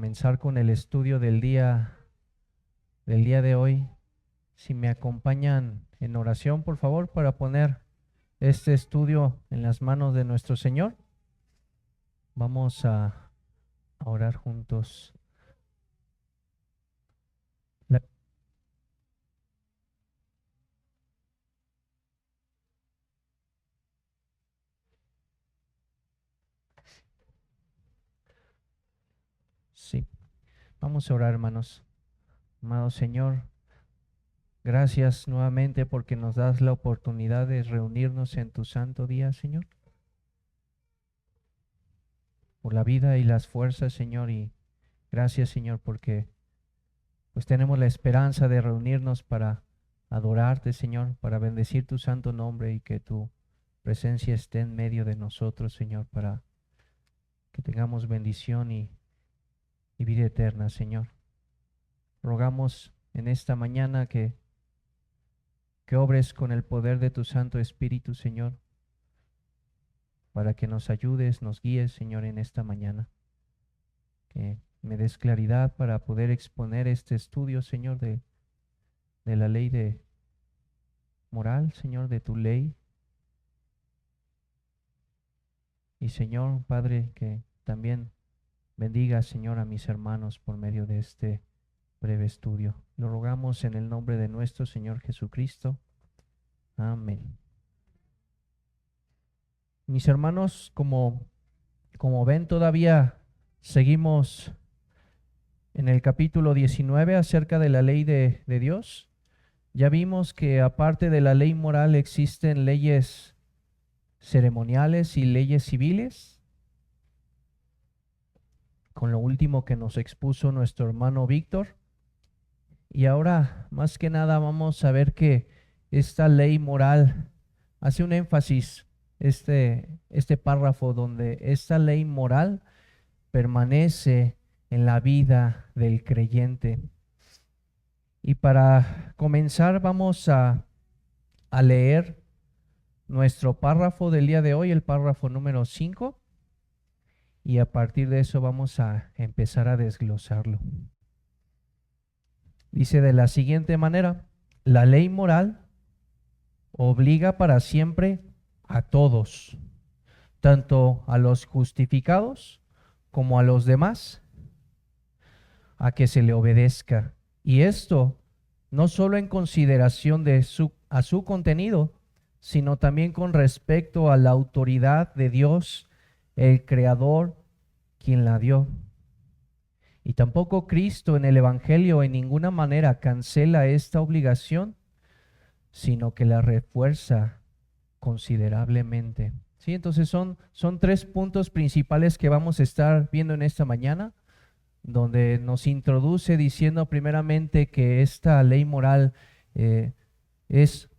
comenzar con el estudio del día de hoy, si me acompañan en oración, por favor, para poner este estudio en las manos de nuestro Señor. Vamos a orar juntos. Sí, vamos a orar, hermanos. Amado Señor, gracias nuevamente porque nos das la oportunidad de reunirnos en tu santo día, Señor. Por la vida y las fuerzas, Señor, y gracias, Señor, porque pues tenemos la esperanza de reunirnos para adorarte, Señor, para bendecir tu santo nombre y que tu presencia esté en medio de nosotros, Señor, para que tengamos bendición y vida eterna, Señor. Rogamos en esta mañana que obres con el poder de tu Santo Espíritu, Señor, para que nos ayudes, nos guíes, Señor, en esta mañana. Que me des claridad para poder exponer este estudio, Señor, de la ley de moral, Señor, de tu ley. Y Señor, Padre, que también bendiga, Señor, a mis hermanos por medio de este breve estudio. Lo rogamos en el nombre de nuestro Señor Jesucristo. Amén. Mis hermanos, como ven, todavía seguimos en el capítulo 19 acerca de la ley de Dios. Ya vimos que aparte de la ley moral existen leyes ceremoniales y leyes civiles, con lo último que nos expuso nuestro hermano Víctor. Y ahora, más que nada, vamos a ver que esta ley moral hace un énfasis, este párrafo donde esta ley moral permanece en la vida del creyente. Y para comenzar vamos a leer nuestro párrafo del día de hoy, el párrafo número 5, y a partir de eso vamos a empezar a desglosarlo. Dice de la siguiente manera: la ley moral obliga para siempre a todos, tanto a los justificados como a los demás, a que se le obedezca. Y esto no solo en consideración a su contenido, sino también con respecto a la autoridad de Dios, el Creador, quien la dio. Y tampoco Cristo en el Evangelio en ninguna manera cancela esta obligación, sino que la refuerza considerablemente. ¿Sí? Entonces son 3 puntos principales que vamos a estar viendo en esta mañana, donde nos introduce diciendo primeramente que esta ley moral es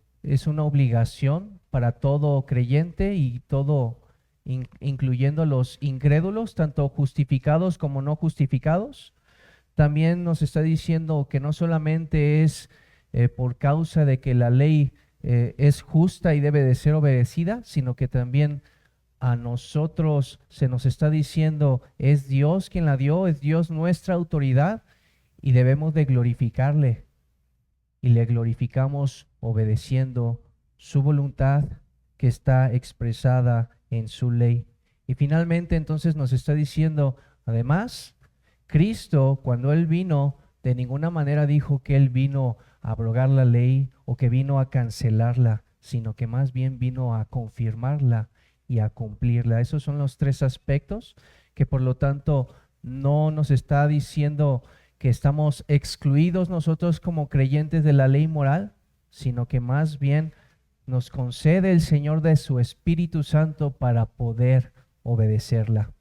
una obligación para todo creyente y todo, incluyendo los incrédulos, tanto justificados como no justificados. También nos está diciendo que no solamente es por causa de que la ley es justa y debe de ser obedecida, sino que también a nosotros se nos está diciendo es Dios quien la dio, es Dios nuestra autoridad y debemos de glorificarle. Y le glorificamos obedeciendo su voluntad que está expresada en su ley. Y finalmente entonces nos está diciendo, además, Cristo cuando Él vino, de ninguna manera dijo que Él vino a abrogar la ley o que vino a cancelarla, sino que más bien vino a confirmarla y a cumplirla. Esos son los 3 aspectos que por lo tanto no nos está diciendo que estamos excluidos nosotros como creyentes de la ley moral, sino que más bien nos concede el Señor de su Espíritu Santo para poder obedecerla.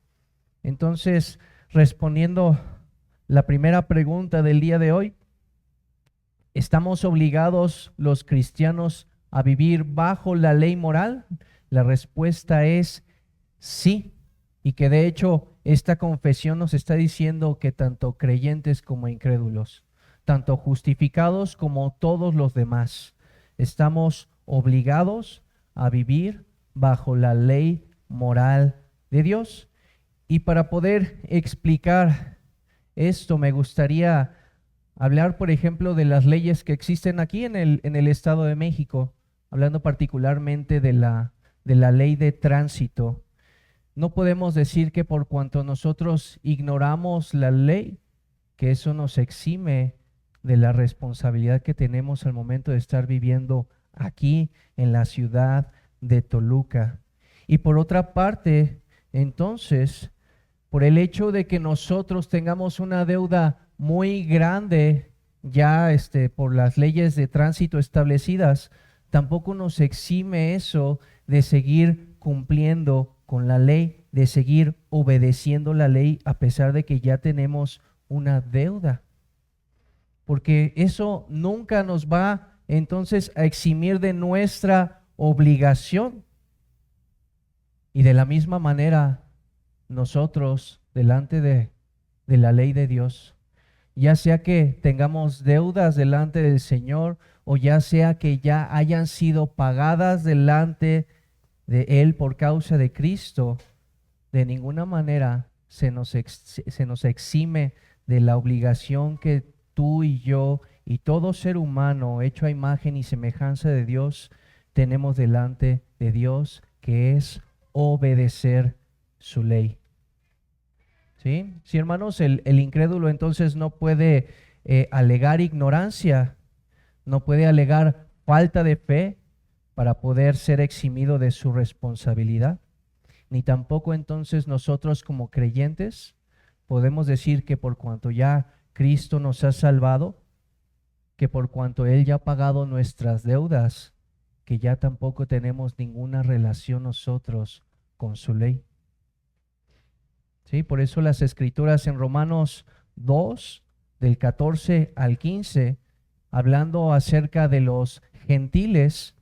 Entonces, respondiendo la primera pregunta del día de hoy, ¿estamos obligados los cristianos a vivir bajo la ley moral? La respuesta es sí, y que de hecho esta confesión nos está diciendo que tanto creyentes como incrédulos, tanto justificados como todos los demás, estamos obligados a vivir bajo la ley moral de Dios. Y para poder explicar esto, me gustaría hablar, por ejemplo, de las leyes que existen aquí en el Estado de México, hablando particularmente de la ley de tránsito. No podemos decir que por cuanto nosotros ignoramos la ley, que eso nos exime de la responsabilidad que tenemos al momento de estar viviendo aquí en la ciudad de Toluca. Y por otra parte, entonces, por el hecho de que nosotros tengamos una deuda muy grande ya por las leyes de tránsito establecidas, tampoco nos exime eso de seguir cumpliendo con la ley, de seguir obedeciendo la ley a pesar de que ya tenemos una deuda. Porque eso nunca nos va entonces a eximir de nuestra obligación. Y de la misma manera, nosotros delante de la ley de Dios, ya sea que tengamos deudas delante del Señor o ya sea que ya hayan sido pagadas delante de Él por causa de Cristo, de ninguna manera se nos exime de la obligación que tú y yo y todo ser humano hecho a imagen y semejanza de Dios tenemos delante de Dios, que es obedecer su ley. ¿Sí? Sí, hermanos, el incrédulo entonces no puede alegar ignorancia, no puede alegar falta de fe para poder ser eximido de su responsabilidad, ni tampoco entonces nosotros como creyentes podemos decir que por cuanto ya Cristo nos ha salvado, que por cuanto Él ya ha pagado nuestras deudas, que ya tampoco tenemos ninguna relación nosotros con su ley. ¿Sí? Por eso las escrituras en Romanos 2, del 14 al 15, hablando acerca de los gentiles,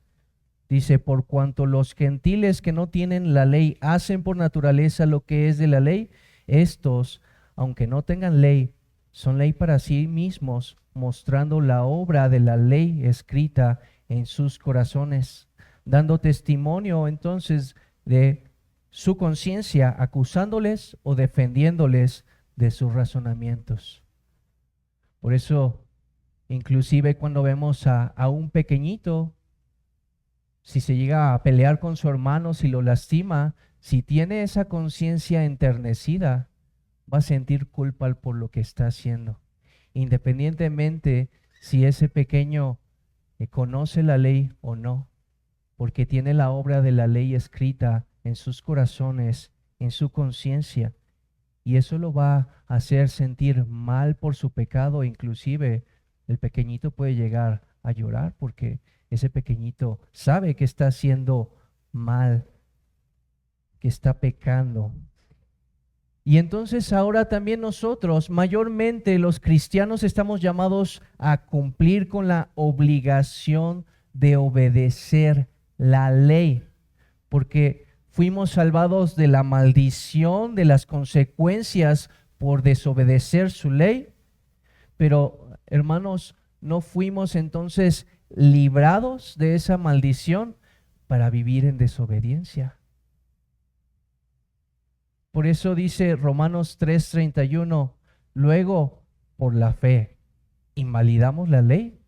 dice, por cuanto los gentiles que no tienen la ley hacen por naturaleza lo que es de la ley, estos, aunque no tengan ley, son ley para sí mismos, mostrando la obra de la ley escrita en sus corazones, dando testimonio entonces de su conciencia, acusándoles o defendiéndoles de sus razonamientos. Por eso, inclusive cuando vemos a un pequeñito, si se llega a pelear con su hermano, si lo lastima, si tiene esa conciencia enternecida, va a sentir culpa por lo que está haciendo. Independientemente si ese pequeño conoce la ley o no, porque tiene la obra de la ley escrita en sus corazones, en su conciencia, y eso lo va a hacer sentir mal por su pecado. Inclusive el pequeñito puede llegar a llorar porque ese pequeñito sabe que está haciendo mal, que está pecando. Y entonces ahora también nosotros, mayormente los cristianos, estamos llamados a cumplir con la obligación de obedecer la ley, porque fuimos salvados de la maldición, de las consecuencias por desobedecer su ley. Pero, hermanos, no fuimos entonces librados de esa maldición para vivir en desobediencia. Por eso dice Romanos 3:31, luego, por la fe, ¿invalidamos la ley?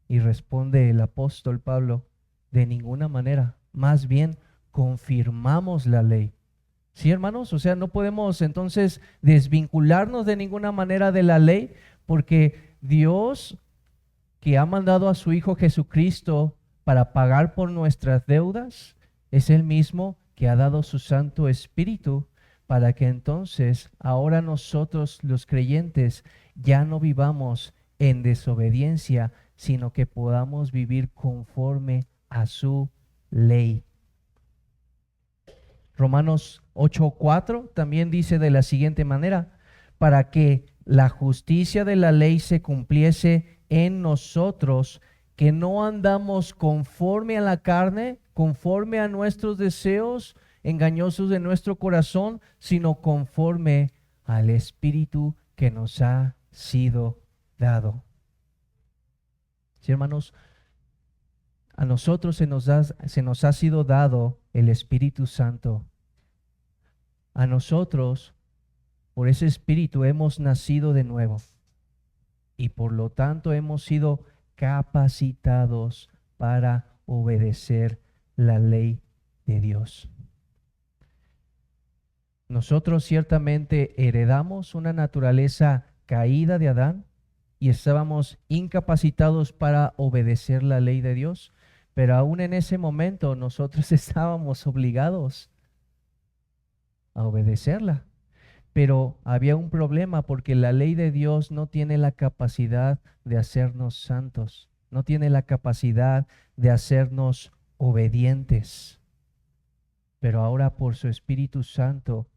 Y responde el apóstol Pablo, de ninguna manera, más bien confirmamos la ley. ¿Sí, hermanos? O sea, no podemos entonces desvincularnos de ninguna manera de la ley, porque Dios, que ha mandado a su Hijo Jesucristo para pagar por nuestras deudas, es el mismo que ha dado su Santo Espíritu para que entonces ahora nosotros los creyentes ya no vivamos en desobediencia, sino que podamos vivir conforme a su ley. Romanos 8:4 también dice de la siguiente manera, para que la justicia de la ley se cumpliese en nosotros, que no andamos conforme a la carne, conforme a nuestros deseos engañosos de nuestro corazón, sino conforme al Espíritu que nos ha sido dado. Sí, hermanos, a nosotros se nos ha sido dado el Espíritu Santo. A nosotros por ese Espíritu hemos nacido de nuevo y por lo tanto hemos sido capacitados para obedecer la ley de Dios. Nosotros ciertamente heredamos una naturaleza caída de Adán y estábamos incapacitados para obedecer la ley de Dios, pero aún en ese momento nosotros estábamos obligados a obedecerla. Pero había un problema porque la ley de Dios no tiene la capacidad de hacernos santos, no tiene la capacidad de hacernos obedientes. Pero ahora por su Espíritu Santo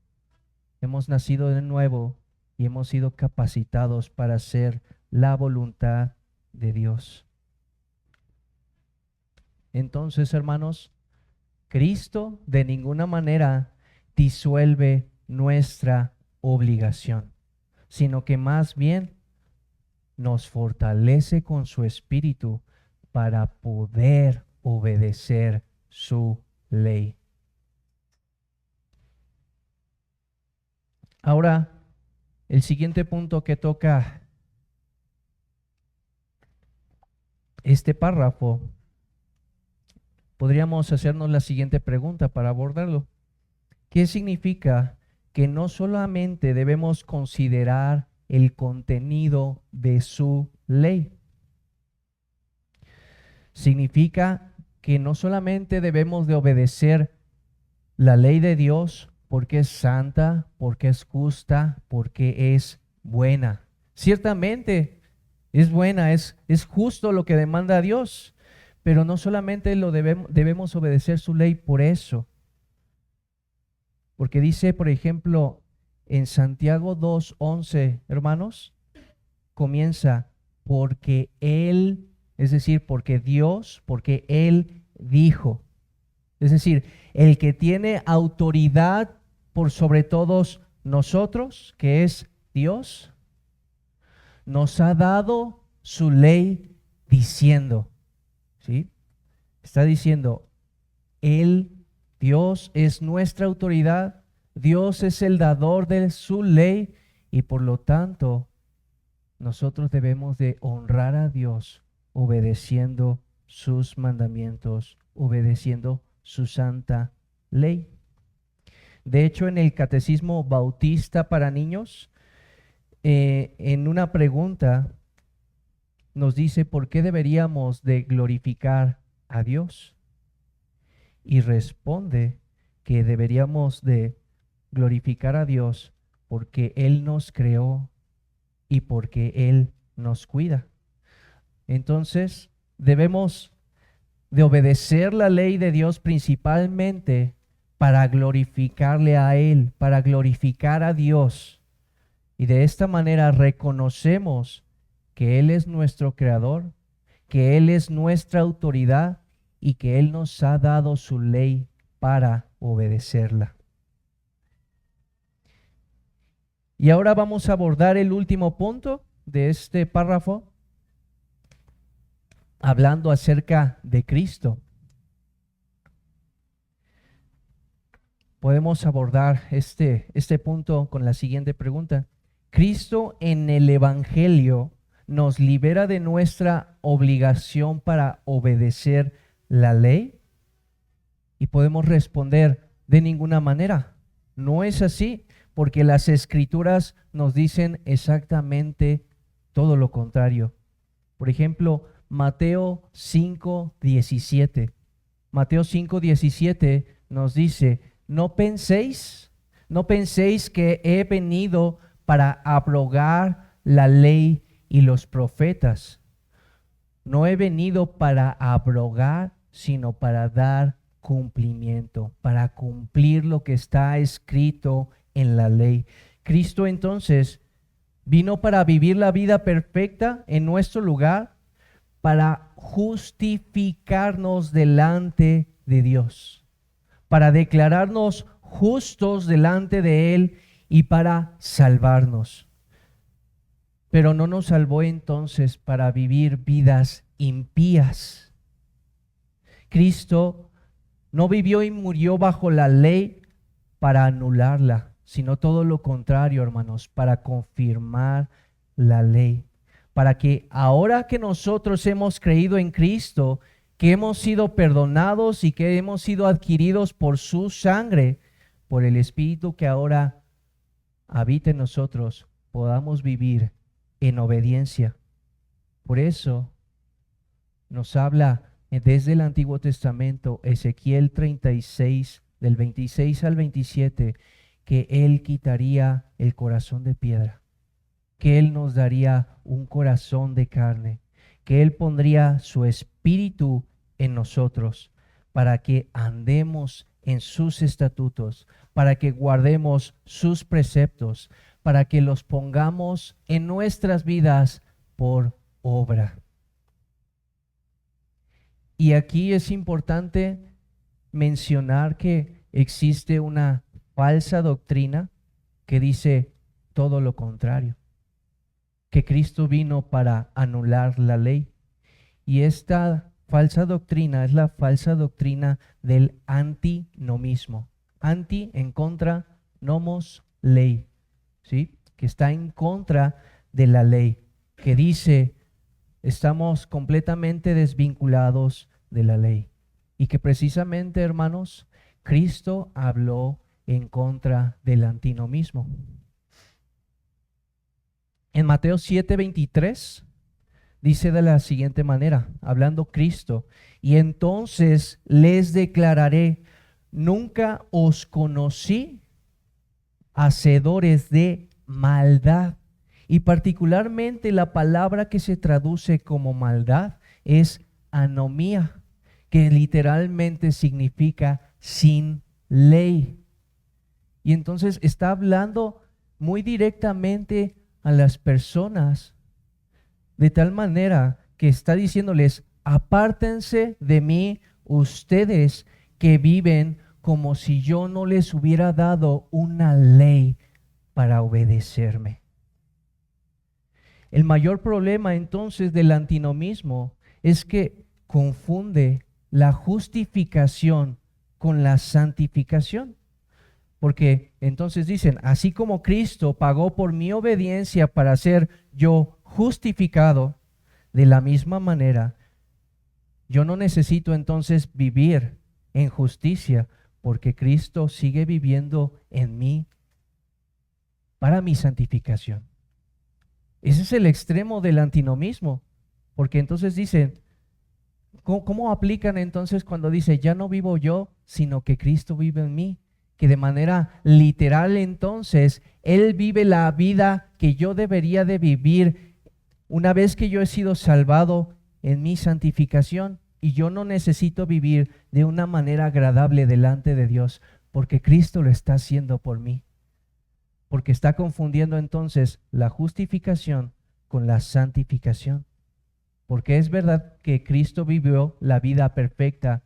hemos nacido de nuevo y hemos sido capacitados para hacer la voluntad de Dios. Entonces, hermanos, Cristo de ninguna manera disuelve nuestra obligación, sino que más bien nos fortalece con su Espíritu para poder obedecer su ley. Ahora, el siguiente punto que toca este párrafo, podríamos hacernos la siguiente pregunta para abordarlo. ¿Qué significa que no solamente debemos considerar el contenido de su ley? Significa que no solamente debemos de obedecer la ley de Dios porque es santa, porque es justa, porque es buena. Ciertamente es buena, es justo lo que demanda Dios, pero no solamente debemos obedecer su ley por eso. Porque dice, por ejemplo, en Santiago 2:11, hermanos, comienza porque Él, es decir, porque Dios, porque Él dijo. Es decir, el que tiene autoridad por sobre todos nosotros, que es Dios, nos ha dado su ley diciendo, ¿sí? Está diciendo, Dios es nuestra autoridad, Dios es el dador de su ley y por lo tanto nosotros debemos de honrar a Dios obedeciendo sus mandamientos, obedeciendo su santa ley. De hecho, en el Catecismo Bautista para Niños, en una pregunta nos dice ¿por qué deberíamos de glorificar a Dios? Y responde que deberíamos de glorificar a Dios porque Él nos creó y porque Él nos cuida. Entonces, debemos de obedecer la ley de Dios principalmente para glorificarle a Él, para glorificar a Dios. Y de esta manera reconocemos que Él es nuestro creador, que Él es nuestra autoridad y que Él nos ha dado su ley para obedecerla. Y ahora vamos a abordar el último punto de este párrafo, hablando acerca de Cristo. Podemos abordar este punto con la siguiente pregunta. ¿Cristo en el Evangelio nos libera de nuestra obligación para obedecer la ley? Y podemos responder de ninguna manera. No es así, porque las Escrituras nos dicen exactamente todo lo contrario. Por ejemplo, Mateo 5:17. Mateo 5:17 nos dice, no penséis que he venido para abrogar la ley y los profetas. No he venido para abrogar, sino para dar cumplimiento, para cumplir lo que está escrito en la ley. Cristo entonces vino para vivir la vida perfecta en nuestro lugar, para justificarnos delante de Dios, para declararnos justos delante de Él y para salvarnos. Pero no nos salvó entonces para vivir vidas impías. Cristo no vivió y murió bajo la ley para anularla, sino todo lo contrario, hermanos, para confirmar la ley. Para que ahora que nosotros hemos creído en Cristo, que hemos sido perdonados y que hemos sido adquiridos por su sangre, por el Espíritu que ahora habita en nosotros, podamos vivir en obediencia. Por eso nos habla desde el Antiguo Testamento, Ezequiel 36, del 26 al 27, que Él quitaría el corazón de piedra, que Él nos daría un corazón de carne, que Él pondría su espíritu en nosotros para que andemos en sus estatutos, para que guardemos sus preceptos, para que los pongamos en nuestras vidas por obra. Y aquí es importante mencionar que existe una falsa doctrina que dice todo lo contrario, que Cristo vino para anular la ley. Y esta falsa doctrina es la falsa doctrina del antinomismo. Anti, en contra, nomos, ley, ¿sí? Que está en contra de la ley, que dice estamos completamente desvinculados de la ley. Y que precisamente, hermanos, Cristo habló en contra del antinomismo. En Mateo 7:23 dice de la siguiente manera, hablando Cristo: y entonces les declararé, nunca os conocí, hacedores de maldad. Y particularmente la palabra que se traduce como maldad es anomía, que literalmente significa sin ley. Y entonces está hablando muy directamente a las personas, de tal manera que está diciéndoles: apártense de mí ustedes que viven como si yo no les hubiera dado una ley para obedecerme. El mayor problema entonces del antinomismo es que confunde la justificación con la santificación. Porque entonces dicen, así como Cristo pagó por mi obediencia para ser yo justificado, de la misma manera, yo no necesito entonces vivir en justicia, porque Cristo sigue viviendo en mí para mi santificación. Ese es el extremo del antinomismo, porque entonces dicen, ¿cómo aplican entonces cuando dice, ya no vivo yo, sino que Cristo vive en mí? Que de manera literal entonces, Él vive la vida que yo debería de vivir una vez que yo he sido salvado en mi santificación, y yo no necesito vivir de una manera agradable delante de Dios, porque Cristo lo está haciendo por mí. Porque está confundiendo entonces la justificación con la santificación. Porque es verdad que Cristo vivió la vida perfecta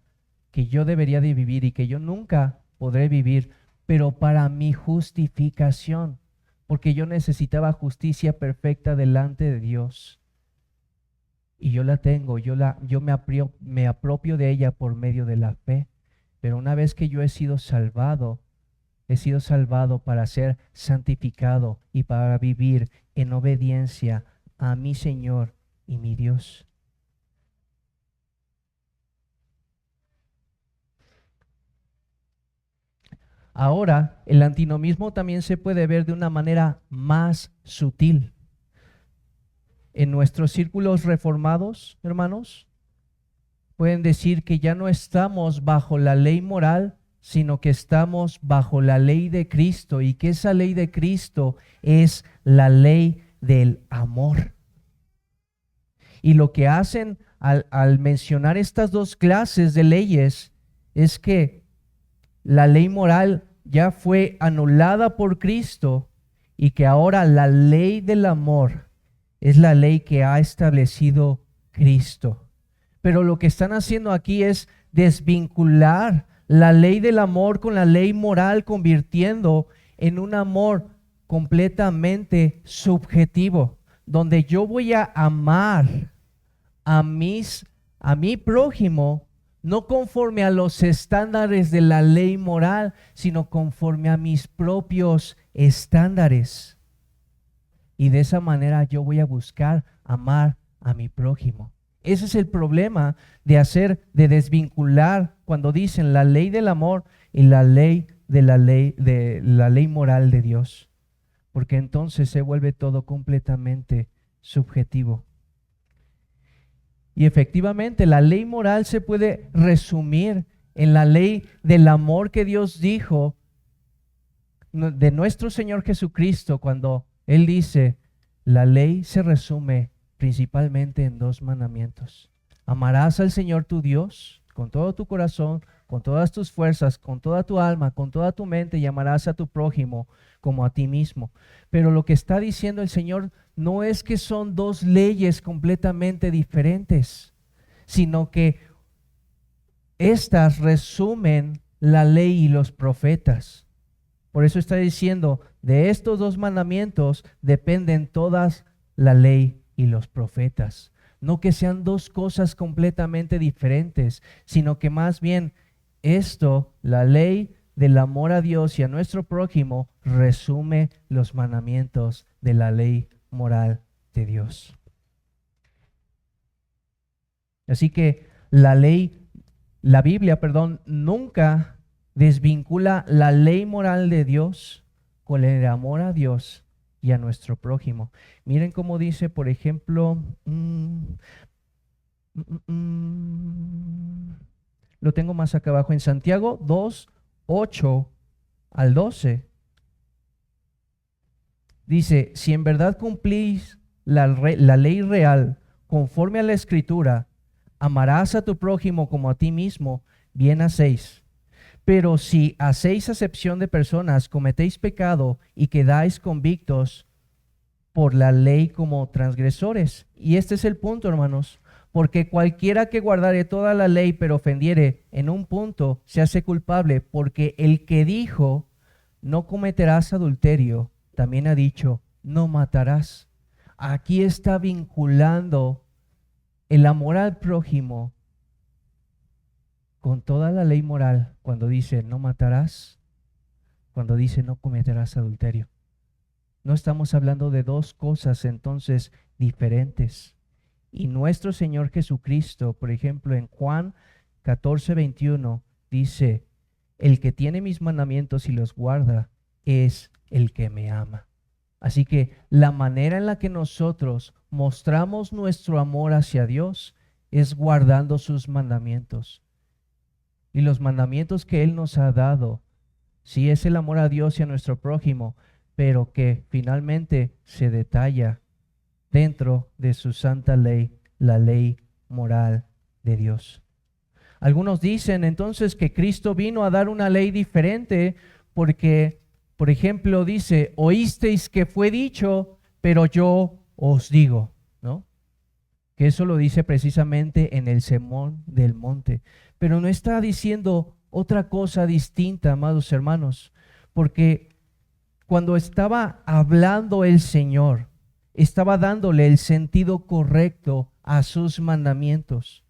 que yo debería de vivir y que yo nunca podré vivir, pero para mi justificación, porque yo necesitaba justicia perfecta delante de Dios. Y yo la tengo, yo me apropio de ella por medio de la fe. Pero una vez que yo he sido salvado para ser santificado y para vivir en obediencia a mi Señor y mi Dios. Ahora, el antinomismo también se puede ver de una manera más sutil. En nuestros círculos reformados, hermanos, pueden decir que ya no estamos bajo la ley moral, sino que estamos bajo la ley de Cristo, y que esa ley de Cristo es la ley del amor. Y lo que hacen al mencionar estas dos clases de leyes es que la ley moral ya fue anulada por Cristo y que ahora la ley del amor es la ley que ha establecido Cristo. Pero lo que están haciendo aquí es desvincular la ley del amor con la ley moral, convirtiendo en un amor completamente subjetivo, donde yo voy a amar a mi prójimo no conforme a los estándares de la ley moral, sino conforme a mis propios estándares. Y de esa manera yo voy a buscar amar a mi prójimo. Ese es el problema de desvincular cuando dicen la ley del amor y la ley de la ley moral de Dios. Porque entonces se vuelve todo completamente subjetivo. Y efectivamente, la ley moral se puede resumir en la ley del amor que Dios dijo de nuestro Señor Jesucristo cuando Él dice, la ley se resume principalmente en 2 mandamientos. Amarás al Señor tu Dios con todo tu corazón, con todas tus fuerzas, con toda tu alma, con toda tu mente, y amarás a tu prójimo como a ti mismo. Pero lo que está diciendo el Señor no es que son 2 leyes completamente diferentes, sino que estas resumen la ley y los profetas. Por eso está diciendo, de estos 2 mandamientos dependen todas la ley y los profetas. No que sean 2 cosas completamente diferentes, sino que más bien esto, la ley del amor a Dios y a nuestro prójimo, resume los mandamientos de la ley moral de Dios. Así que la Biblia, nunca desvincula la ley moral de Dios con el amor a Dios y a nuestro prójimo. Miren cómo dice, por ejemplo, lo tengo más acá abajo en Santiago 2, 8 al 12. Dice, si en verdad cumplís la ley real conforme a la Escritura, amarás a tu prójimo como a ti mismo, bien hacéis. Pero si hacéis acepción de personas, cometéis pecado y quedáis convictos por la ley como transgresores. Y este es el punto, hermanos, porque cualquiera que guardare toda la ley pero ofendiere en un punto, se hace culpable, porque el que dijo, no cometerás adulterio, también ha dicho, no matarás. Aquí está vinculando el amor al prójimo con toda la ley moral, cuando dice no matarás, cuando dice no cometerás adulterio. No estamos hablando de 2 cosas entonces diferentes. Y nuestro Señor Jesucristo, por ejemplo, en Juan 14:21, dice, el que tiene mis mandamientos y los guarda es el que me ama. Así que la manera en la que nosotros mostramos nuestro amor hacia Dios es guardando sus mandamientos. Y los mandamientos que Él nos ha dado, sí es el amor a Dios y a nuestro prójimo, pero que finalmente se detalla dentro de su santa ley, la ley moral de Dios. Algunos dicen entonces que Cristo vino a dar una ley diferente porque, por ejemplo, dice, oísteis que fue dicho, pero yo os digo, ¿no? Que eso lo dice precisamente en el Sermón del Monte. Pero no está diciendo otra cosa distinta, amados hermanos, porque cuando estaba hablando el Señor, estaba dándole el sentido correcto a sus mandamientos.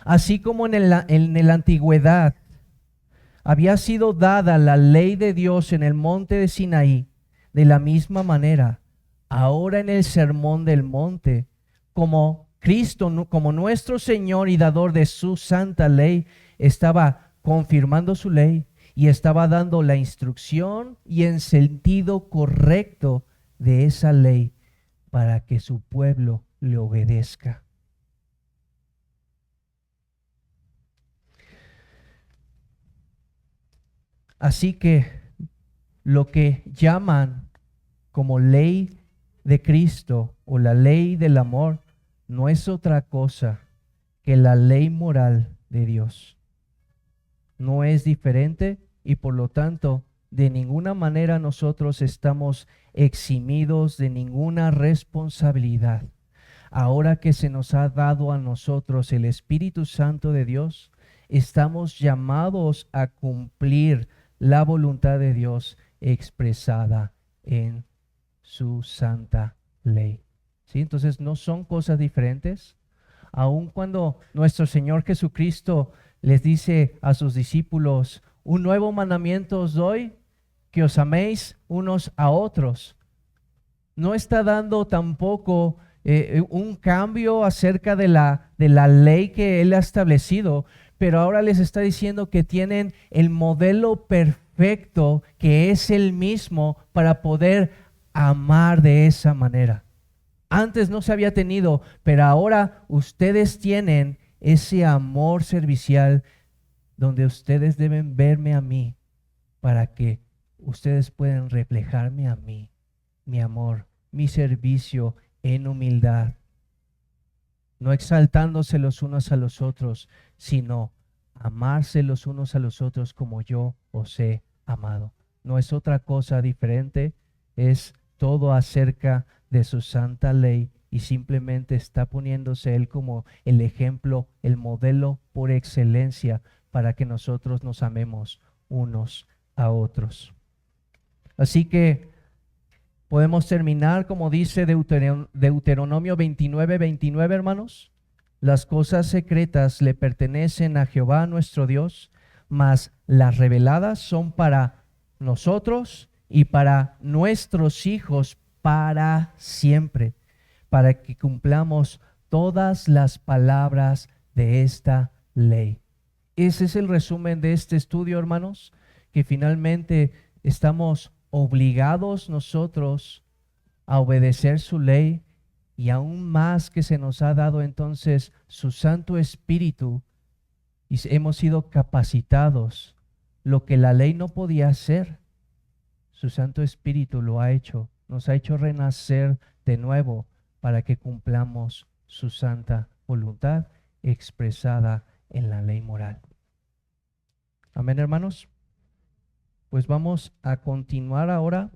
Así como en la antigüedad había sido dada la ley de Dios en el monte de Sinaí, de la misma manera, ahora en el Sermón del Monte, como Cristo, como nuestro Señor y dador de su santa ley, estaba confirmando su ley y estaba dando la instrucción y el sentido correcto de esa ley para que su pueblo le obedezca. Así que lo que llaman como ley de Cristo o la ley del amor no es otra cosa que la ley moral de Dios. No es diferente y por lo tanto de ninguna manera nosotros estamos eximidos de ninguna responsabilidad. Ahora que se nos ha dado a nosotros el Espíritu Santo de Dios, estamos llamados a cumplir la voluntad de Dios expresada en su santa ley. ¿Sí? Entonces no son cosas diferentes. Aun cuando nuestro Señor Jesucristo les dice a sus discípulos: un nuevo mandamiento os doy, que os améis unos a otros. No está dando tampoco un cambio acerca de la ley que Él ha establecido, pero ahora les está diciendo que tienen el modelo perfecto, que es el mismo, para poder amar de esa manera. Antes no se había tenido, pero ahora ustedes tienen ese amor servicial donde ustedes deben verme a mí para que ustedes puedan reflejarme a mí, mi amor, mi servicio en humildad, no exaltándose los unos a los otros, sino amarse los unos a los otros como yo os he amado. No es otra cosa diferente, es todo acerca de su santa ley, y simplemente está poniéndose Él como el ejemplo, el modelo por excelencia para que nosotros nos amemos unos a otros. Así que podemos terminar como dice Deuteronomio 29:29, hermanos. Las cosas secretas le pertenecen a Jehová nuestro Dios, mas las reveladas son para nosotros y para nuestros hijos para siempre, para que cumplamos todas las palabras de esta ley. Ese es el resumen de este estudio, hermanos, que finalmente estamos obligados nosotros a obedecer su ley, y aún más que se nos ha dado entonces su Santo Espíritu y hemos sido capacitados. Lo que la ley no podía hacer, su Santo Espíritu lo ha hecho, nos ha hecho renacer de nuevo para que cumplamos su santa voluntad expresada en la ley moral. Amén, hermanos. Pues vamos a continuar ahora